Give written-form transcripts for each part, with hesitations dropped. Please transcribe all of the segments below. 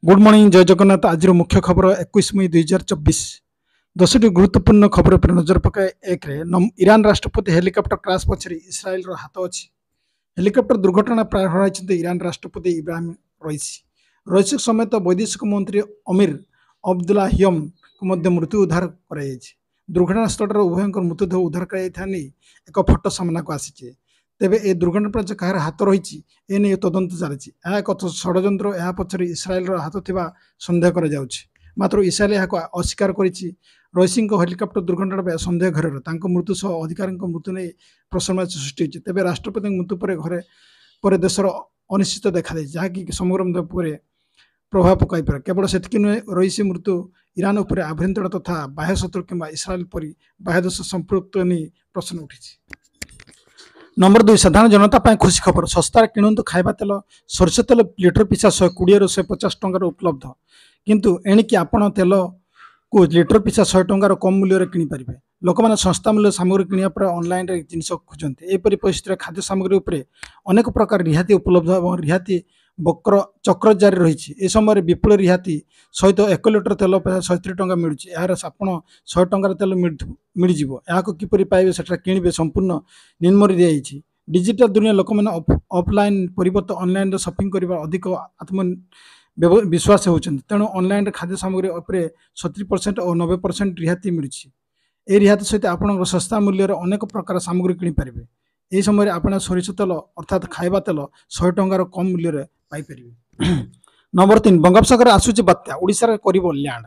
Good morning जय जगन्नाथ। आज मुख्य खबर 21 मई 2024 10टी गुरुत्वपूर्ण खबर पर नजर पकाए। एक ईरान राष्ट्रपति हेलिकप्टर क्रैश पछरे इस्राएल हाथ अच्छी। हेलिकप्टर दुर्घटना प्राण हराई ईरान राष्ट्रपति इब्राहिम रईसी समेत वैदेशिक मंत्री अमीर अब्दुल्लाहियम को मृत्यु उद्धार कर दुर्घटनास्थल उभय मृतदेह उद्धार कर एक फटो सामना को आसी। तेबे ए दुर्घटना पर कहार हाथ रही एने तदंत चली। एक षड्यंत्र या पछरे इस्राएल हाथ थिबा संदेह करा जाउछि। मात्र इस्राएल यह अस्वीकार करिछि। रईसी हेलिकप्टर दुर्घटना सन्देह घर मृत्यु सह अधिकारी मृत्यु नहीं प्रश्नवाची सृष्टि होती। तेबे राष्ट्रपति मृत्यु पर देशर अनिश्चित देखा जहाँकि समग्र पर प्रभाव पकाई पारे। केवल सेतिक नुहे, रईसी मृत्यु ईरान उपर आभ्यंतर तथा बाह्य शत्रु किंबा इस्राएल परी बाह्य देश संपृक्त नहीं प्रश्न उठी। नंबर 2 साधारण जनता खुशी खबर। सस्तार किणु खाଇବା तेल सरष तेल लिटर पिछा 120 ରୁ 150 टंकार उपलब्ध। किंतु एणिकी आपण तेल को लिटर पिछा 100 टंकार कम मूल्य किनी पारिबे। लोक माने सस्ता मूल्य सामग्री किनिया पर ऑनलाइन रे जिनिस खोजंते। एपरि परिस्थिति खाद्य सामग्री उपरे अनेक प्रकार रिहाती उपलब्ध और रिहाती बक्र चक्र जारी रही। ए समय विपुल रिहाती सहित 1 लिटर तेल 130 टंका मिलूँ। यार आपण 100 टंकार तेल मिल जिवो। याको किपरि पाइबे सेटा किनिबे संपूर्ण निम्नरी दिया। डिजिटल दुनिया लोक मैंने ऑफलाइन परिवर्तन ऑनलाइन शॉपिंग करने अधिक आत्म विश्वास होती। तेणु ऑनलाइन खाद्य सामग्री उपरे 70% और 90% रिहाती मिलूँ। ए रिहाती सहित आप सस्ता मूल्य अनेक प्रकार सामग्री किनीपारे। यह समय आप सोरिष तेल अर्थात खाଇବା तेल 100 टंकार कम मूल्य पाइपर। नंबर 3 बंगोपसागर आसूची बात्या ओडिशा कर लैंड।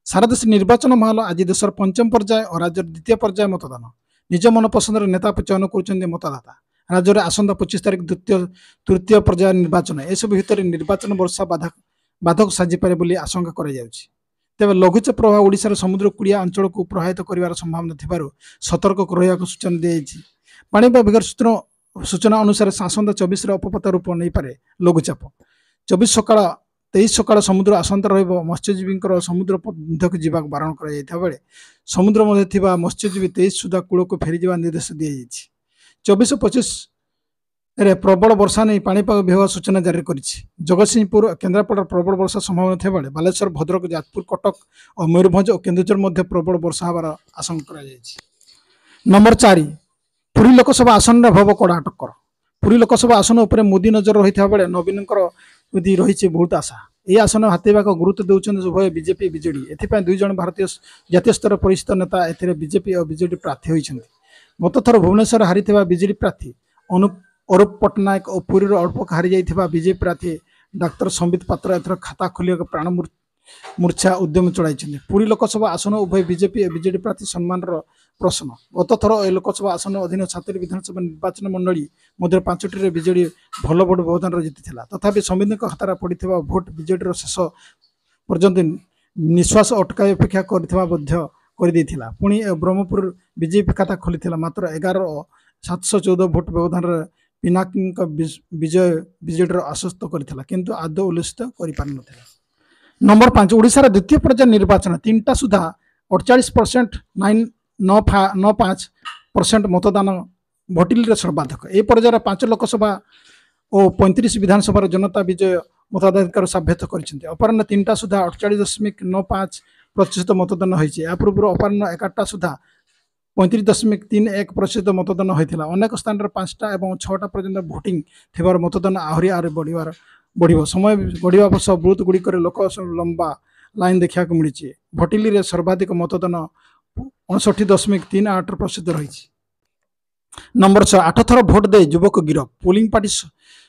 सारा देश निर्वाचन माहौल। आज देशर पंचम पर्याय और राज्य द्वितीय पर्याय मतदान। निज मन पसंद नेता चयन कर मतदाता। राज्य में आसंता 25 तारिख तृतीय पर्याय निर्वाचन। एसबू भितर निर्वाचन वर्षा बाधक साजिपारे बोली आशंका कर। तेज लघुचाप प्रभाव ओडिशार समुद्र कूड़िया अंचल को प्रभावित कर संभावना थिबारु सतर्क रहा सूचना दी। पाणीपाग विभाग सूचना अनुसार आसंता 24 अपपत रूप नहीं पारे लघुचाप। 23 सकाळ 23 सकाळ समुद्र आसंता रहिबो। मत्स्यजीवी समुद्र मध्यक जीवा बारण कर समुद्र मध्य मत्स्यजीवी 23 सुधा कूल को फेरी जावा निर्देश दी। 24-25 प्रबल वर्षा नहीं पाणीपाग विभाग सूचना जारी करिछि। जगतसिंहपुर केन्द्रापड़ा प्रबल वर्षा संभावना थे। बालेश्वर भद्रक जाजपुर कटक और मयूरभंज और केन्दुझर मध्य प्रबल वर्षा होबार आशंका कर। नंबर 4 पुरी लोकसभा आसन में भव कड़ा टक्कर। पुरी लोकसभा आसन उपर मोदी नजर रही बेले नवीन रही बहुत आशा। यह आसन हाथेवा गुरुत्व देउछन उभय बीजेपी बीजेडी। एथिपाई 2 जन भारतीय जातीय स्तर परिचित नेता एथिरे बीजेपी और बीजेडी प्रार्थी होइछन्ति। गत थर भुवनेश्वर हारी बीजेडी प्रार्थी अरूप पट्टनायक और पुरी अल्प हारी जाइथिबा बीजेपी प्रार्थी डाक्तर संबित पात्र एथर खाता खोलिया प्राण मूर्छा उद्यम चलाई। पुरी लोकसभा आसन उभय बीजेपी और बीजेडी प्रार्थी सम्मान प्रश्न। गत थर लोकसभा आसन अधीन 7टी विधानसभा निर्वाचन मंडली मध्य 5टी बीजेडी भल भोट व्यवधान जीति। तथापि संबित खातार पड़ा भोट बीजेडी शेष पर्यंत निश्वास अटकाई अपेक्षा कर पुणी ब्रह्मपुर बीजेपी खाता खोली मात्र 11,714 भोट व्यवधान पिनाकी विजय बीजेडी आश्वस्त करथिला किंतु आदौ उल्लेखित कर पारि नथिला। नंबर 5 ओडिशा द्वितीय पर्याय निर्वाचन 3टा सुधा 48% 9.5% मतदान भटिल सर्वाधिक। ए पर्यायर 5 लोकसभा और 35 विधानसभा जनता विजय मताधिकार सब्यस्त कर। अपराह 3टा सुधा 48.95% मतदान होती। या पूर्व अपराह 11टा सुधा 35.31% मतदान होता। अनेक स्थान 5टा और 6टा पर्यंत भोटिंग थिबार मतदान आहरी बढ़ समय बढ़िया सह बूथ गुड़िक लोक लंबा लाइन देखा मिली। भटिली सर्वाधिक मतदान 59.38% रही। नंबर 6 8 थर भोट दे युवक गिरफ। पोलिंग पार्टी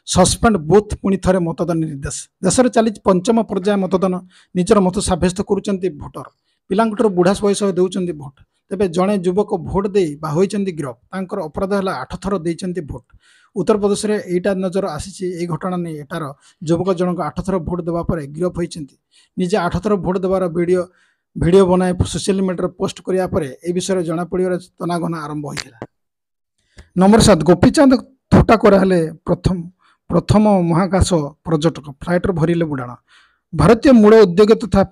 सस्पेंड बूथ पुणी थे मतदान निर्देश। देश में चली पंचम पर्याय मतदान। निजर मत सब्यस्त करुँच भोटर। पिलांठर बुढ़ा बयस देउछन्ति भोट। तेबे जड़े युवक भोट दे होइछन्ति गिरफ। तांकर अपराध है 8 थर देइछन्ति भोट। उत्तर प्रदेश में यहीटा नजर आसी घटना नहीं। एटार युवक जनक 8 थर भोट देवा पर गिरफ होइछन्ति। निजे 8 थर भोट देवार वीडियो बनाए सोशल मीडिया पोस्ट करिया परे ए विषय जना पड़िबार तनाघना आरंभ होइछिला। नंबर 7 गोपीचंद थोटा कराले प्रथम महाकाश पर्यटक फ्लाइटर भरिले बुड़ाण। भारतीय मूल उद्योग तथा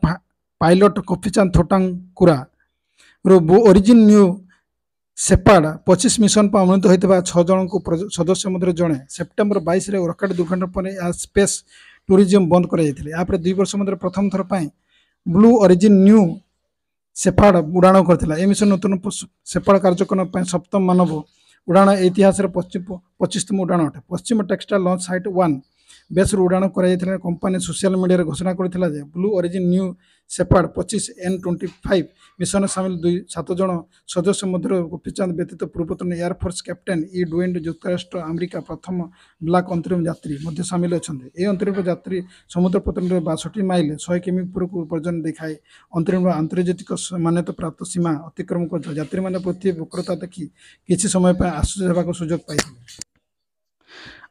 pilot Gopichand Thotakura origin new Shepard 25 mission पर अनुमोदित होता 6 जन को सदस्य मध्य जड़े सेप्टेम्बर 22 रॉकेट दुर्घटना पर स्पेस टूरिज्म बंद कर 2 वर्ष मध्य प्रथम थर ब्लू ओरिजिन न्यू सेफार्ड उड़ाण करथिला। ए मिशन नूतन सेफार्ड कार्यक्रम सप्तम मानव उड़ाण इतिहास 25तम उड़ाण अटे। पश्चिम टेक्सटाइल लॉन्च साइट 1 बेस उड़ाण कर कंपनी सोशल मीडिया घोषणा करथिला जे blue origin new Shepard 25 N25 mission सामिल 7 जन सदस्य मध्य गोपीचंद व्यतीत पूर्वतन एयरफोर्स कैप्टेन ई डुएंट युक्तराष्ट्र अमेरिका प्रथम ब्लैक अंतरिम यात्री मध्य सामिल अच्छा। ये अंतरिम यात्री समुद्र पतन 62 माइल 100 किमी पर्यटन देखाए अंतरिम आंतर्जातिक मान्यता प्राप्त सीमा अतिक्रम कर यात्री मैंने पृथ्वी वक्रता देखि किसी समय आश्चर्य सुजोग पाई।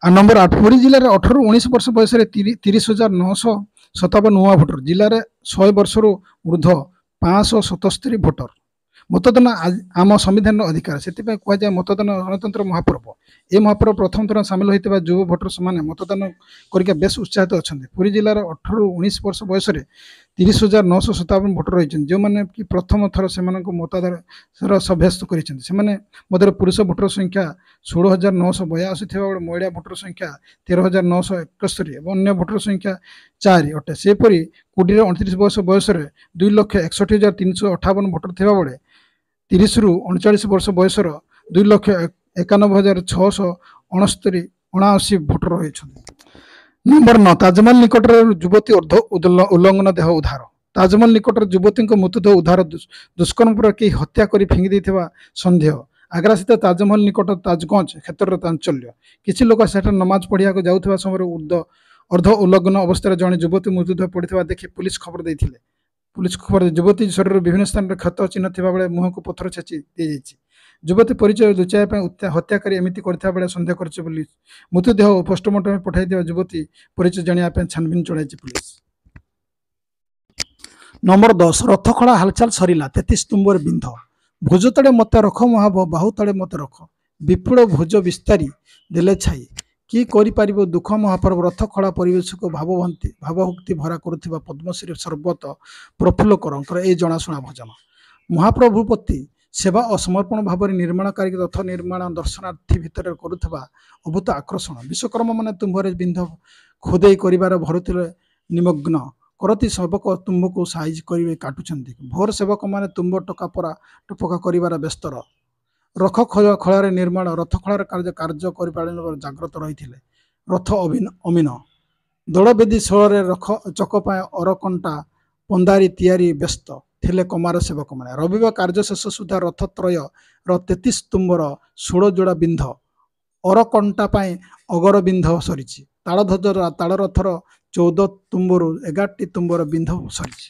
नंबर 8 पुरी जिले में 18-19 वर्ष बयस 30,957 नुआ भोटर जिले में 100 वर्ष ऊर्ध 577 भोटर। मतदान आम संविधान अधिकार से कहुए मतदान गणतंत्र महापर्व। ए महापर्व प्रथम थर सामिल होता युव भोटर्स मैंने मतदान करके बेस उत्साहित अच्छा। पुरी जिले में 18-19 वर्ष बयस 30,957 भोटर रही जो मैंने कि प्रथम थर से मताधिकार सभ्यस्त कर पुरुष भोटर संख्या 16,982 थे महिला भोटर संख्या 13,971 और अन्य भोटर संख्या 4 अटे। सेपरी कोटी 29 वर्ष बयस 2,61,358 भोटर थे बेले 30 ରୁ 39 वर्ष बयस 2,91,679 भोटर रही। नंबर 9 ताजमहल निकट युवती उल्लंघन देह उद्धार। ताजमहल निकट युवती मृतदेह उद्धार दुष्कर्म पर कई हत्या कर फिंगी देथिबा संदेह। आग्रा स्थित ताजमहल निकट ताजगंज क्षेत्र चांचल्य। किसी लोक सेठ नमाज पढ़िया जाउथिबा समय अर्ध उल्लंघन अवस्था जड़े युवती मृतदेह पड़ता देखि पुलिस खबर देते। पुलिस खबर युवती शरीर विभिन्न स्थान में क्षत चिन्ह थिबा बेले मुह को पत्थर छेची दी जाइछि। युवती परिचय लुचाइबा हत्याकारी एमिति करथिबा बेले संदेह करछि पुलिस। मृतदेह पोस्टमार्टम पठाई दिया युवती परिचय जानिया छानबीन चढ़ाई पुलिस। नंबर 10 रथखड़ा हालचाल सरिला 33 तुंबर बिंध। भुज तड़े मत रख महाब बाहु तड़े मत रख विपुल भुज विस्तारी देले छाई कि करिपारिबो दुख महापर्व। रथखड़ा परिवेश को भावभक्ति भरा करुथिबा पद्मश्री सर्वत प्रफुल्ल करंकर ए जनाशुना भजन। महाप्रभुपति सेवा और समर्पण भाव निर्माणकारी रथ निर्माण दर्शनार्थी भितर करुथिबा अभूत आकर्षण। विश्वकर्मा माने तुम्भरे बिंध खोदे करिबार भरुथिले निमग्न करती सेवक तुम्ब को साइज करिवे काटुछंती। भोर सेवक माने तुम्ब टपका करिबार व्यस्त। रथ खଳାରେ निर्माण रथ खଳାର କାର୍ଯ୍ୟ କରିପାରିବାର ଜାଗ୍ରତ ରହିଥିଲେ। ରଥ ଅମିନ ଦୋଳବେଦୀ ଷୋଳରେ ରଥ ଚକ ପାଇଁ ଅରକଣ୍ଟା ପନ୍ଦାରି ତିଆରି ବ୍ୟସ୍ତ ଥିଲେ କମାର ସେବକମାନେ। ରବିବାର କାର୍ଯ୍ୟ ଶେଷ ସୁଦ୍ଧା ରଥତ୍ରୟର 33 ତୁମ୍ବର 16 ଯୋଡ଼ା ବିନ୍ଧ ଅରକଣ୍ଟା ପାଇଁ ଅଗର ବିନ୍ଧ ସରିଛି। ତାଳଧ୍ୱଜର ତାଳରଥର 14 ତୁମ୍ବରୁ 11ଟି ତୁମ୍ବର ବିନ୍ଧ ସରିଛି।